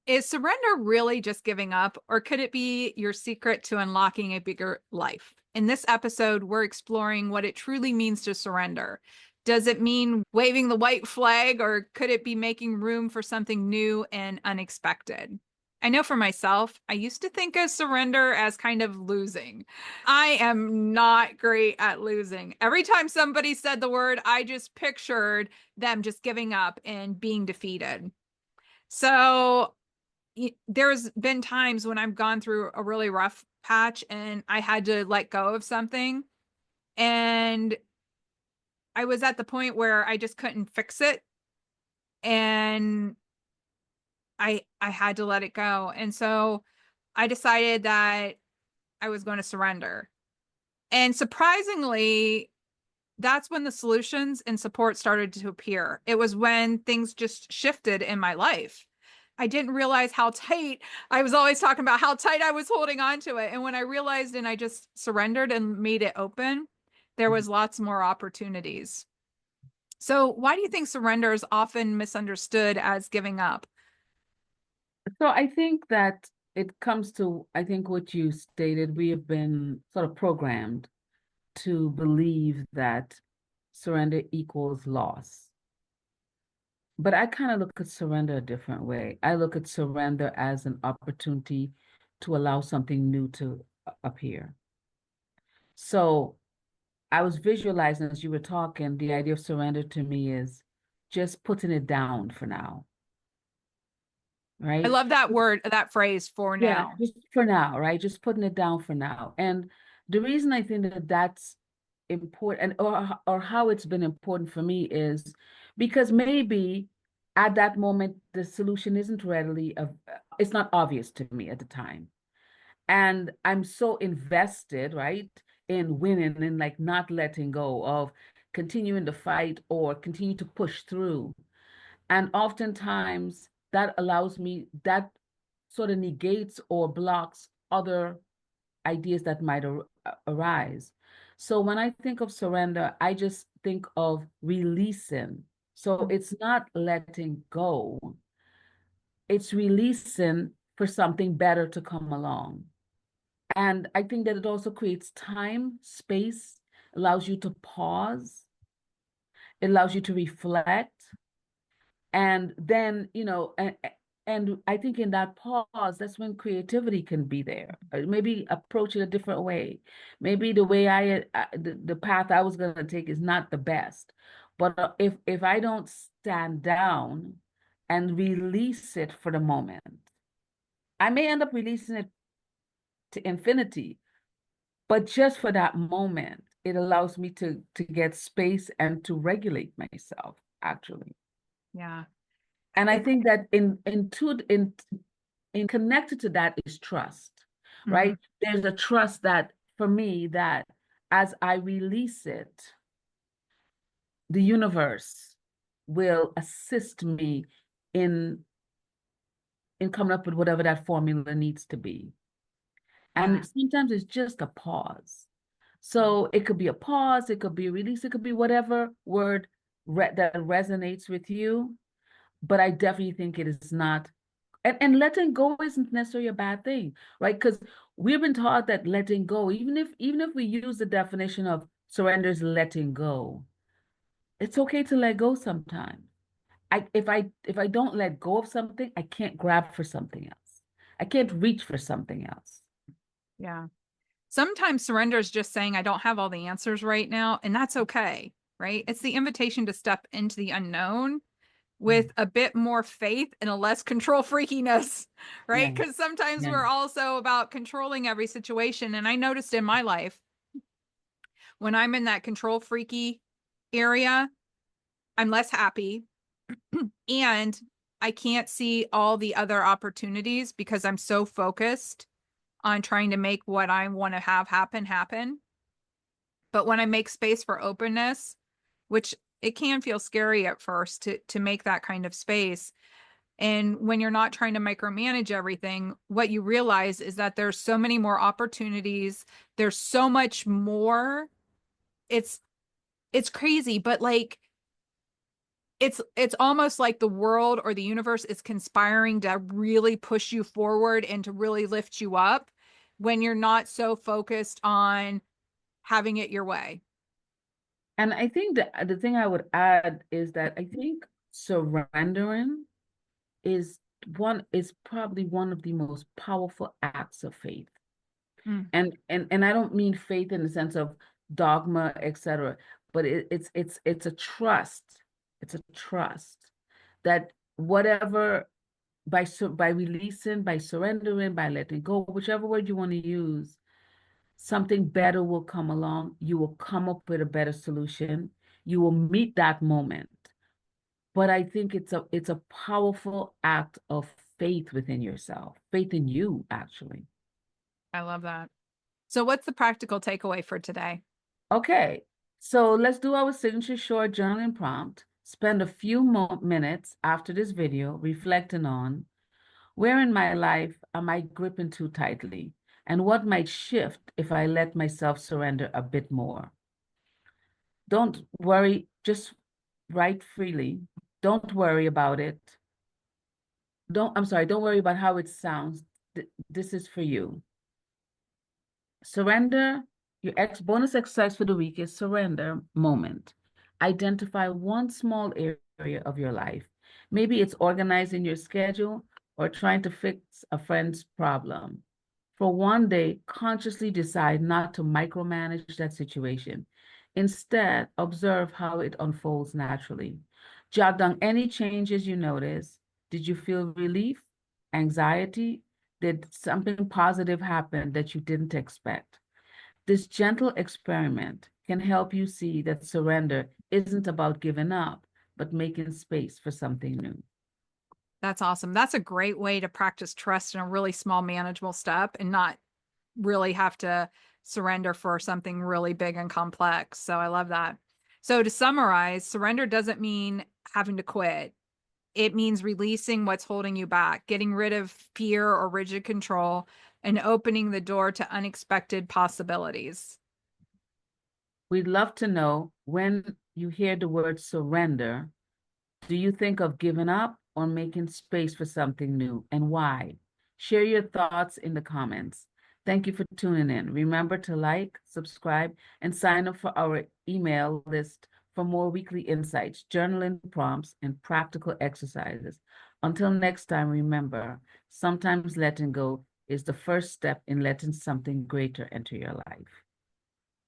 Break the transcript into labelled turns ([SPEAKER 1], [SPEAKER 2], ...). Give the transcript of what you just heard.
[SPEAKER 1] Is surrender really just giving up, or could it be your secret to unlocking a bigger life? In this episode, we're exploring what it truly means to surrender. Does it mean waving the white flag, or could it be making room for something new and unexpected? I know for myself, I used to think of surrender as kind of losing. I am not great at losing. Every time somebody said the word, I just pictured them just giving up and being defeated. So there's been times when I've gone through a really rough patch and I had to let go of something. And I was at the point where I just couldn't fix it. And I had to let it go. And so I decided that I was going to surrender. And surprisingly, that's when the solutions and support started to appear. It was when things just shifted in my life. I didn't realize how tight I was always talking about how tight I was holding on to it. And when I realized and I just surrendered and made it open, there was lots more opportunities. So, why do you think surrender is often misunderstood as giving up?
[SPEAKER 2] So I think that it comes to, I think what you stated, we have been sort of programmed to believe that surrender equals loss. But I kind of look at surrender a different way. I look at surrender as an opportunity to allow something new to appear. So I was visualizing as you were talking, the idea of surrender to me is just putting it down for now,
[SPEAKER 1] I
[SPEAKER 2] right?
[SPEAKER 1] love that word, that phrase for
[SPEAKER 2] Yeah,
[SPEAKER 1] now.
[SPEAKER 2] just for now, right? Just putting it down for now. And the reason I think that that's important, or how it's been important for me is because maybe at that moment the solution isn't readily it's not obvious to me at the time. And I'm so invested, right, in winning and like not letting go of continuing to fight or continue to push through. And oftentimes that allows me, that sort of negates or blocks other ideas that might arise. So when I think of surrender, I just think of releasing. So it's not letting go, it's releasing for something better to come along. And I think that it also creates time, space, allows you to pause, it allows you to reflect. And then, and I think in that pause, that's when creativity can be there. Maybe approach it a different way. Maybe the way the path I was going to take is not the best. But if I don't stand down and release it for the moment, I may end up releasing it to infinity, but just for that moment, it allows me to get space and to regulate myself, actually.
[SPEAKER 1] Yeah.
[SPEAKER 2] And I
[SPEAKER 1] It,
[SPEAKER 2] think that in connected to that is trust,
[SPEAKER 1] mhm.
[SPEAKER 2] right? There's a trust that for me that as I release it, the universe will assist me in in coming up with whatever that formula needs to be. And
[SPEAKER 1] Yeah.
[SPEAKER 2] sometimes it's just a pause. So it could be a pause, it could be a release, it could be whatever word that resonates with you. But I definitely think it is not. And letting go isn't necessarily a bad thing, right? Because we've been taught that letting go, even if we use the definition of surrender is letting go, it's okay to let go sometimes. If I don't let go of something, I can't grab for something else. I can't reach for something else.
[SPEAKER 1] Yeah. Sometimes surrender is just saying, I don't have all the answers right now, and that's okay, right? It's the invitation to step into the unknown with a bit more faith and a less control freakiness, right?
[SPEAKER 2] Yeah,
[SPEAKER 1] Because sometimes
[SPEAKER 2] yeah,
[SPEAKER 1] we're also about controlling every situation. And I noticed in my life, when I'm in that control freaky area, I'm less happy and I can't see all the other opportunities because I'm so focused on trying to make what I want to have happen. But when I make space for openness, which it can feel scary at first to make that kind of space. And when you're not trying to micromanage everything, what you realize is that there's so many more opportunities. There's so much more. It's it's crazy, but like it's almost like the world or the universe is conspiring to really push you forward and to really lift you up when you're not so focused on having it your way.
[SPEAKER 2] And I think the thing I would add is that I think surrendering is probably one of the most powerful acts of faith.
[SPEAKER 1] Mm.
[SPEAKER 2] And I don't mean faith in the sense of dogma, etc., but it's a trust. It's a trust that whatever by releasing, by surrendering, by letting go, whichever word you want to use, something better will come along. You will come up with a better solution. You will meet that moment. But I think it's a powerful act of faith within yourself, faith in you, actually.
[SPEAKER 1] I love that. So what's the practical takeaway for today?
[SPEAKER 2] Okay, so let's do our signature short journaling prompt. Spend a few minutes after this video reflecting on where in my life am I gripping too tightly, and what might shift if I let myself surrender a bit more. Don't worry, just write freely. Don't worry about it. Don't worry about how it sounds. This is for you. Surrender. Your bonus exercise for the week is surrender moment. Identify one small area of your life. Maybe it's organizing your schedule or trying to fix a friend's problem. For one day, consciously decide not to micromanage that situation. Instead, observe how it unfolds naturally. Jot down any changes you notice. Did you feel relief, anxiety? Did something positive happen that you didn't expect? This gentle experiment can help you see that surrender isn't about giving up, but making space for something new.
[SPEAKER 1] That's awesome. That's a great way to practice trust in a really small, manageable step and not really have to surrender for something really big and complex. So I love that. So to summarize, surrender doesn't mean having to quit. It means releasing what's holding you back, getting rid of fear or rigid control, and opening the door to unexpected possibilities.
[SPEAKER 2] We'd love to know, when you hear the word surrender, do you think of giving up or making space for something new, and why? Share your thoughts in the comments. Thank you for tuning in. Remember to like, subscribe, and sign up for our email list for more weekly insights, journaling prompts, and practical exercises. Until next time, remember, sometimes letting go is the first step in letting something greater enter your life.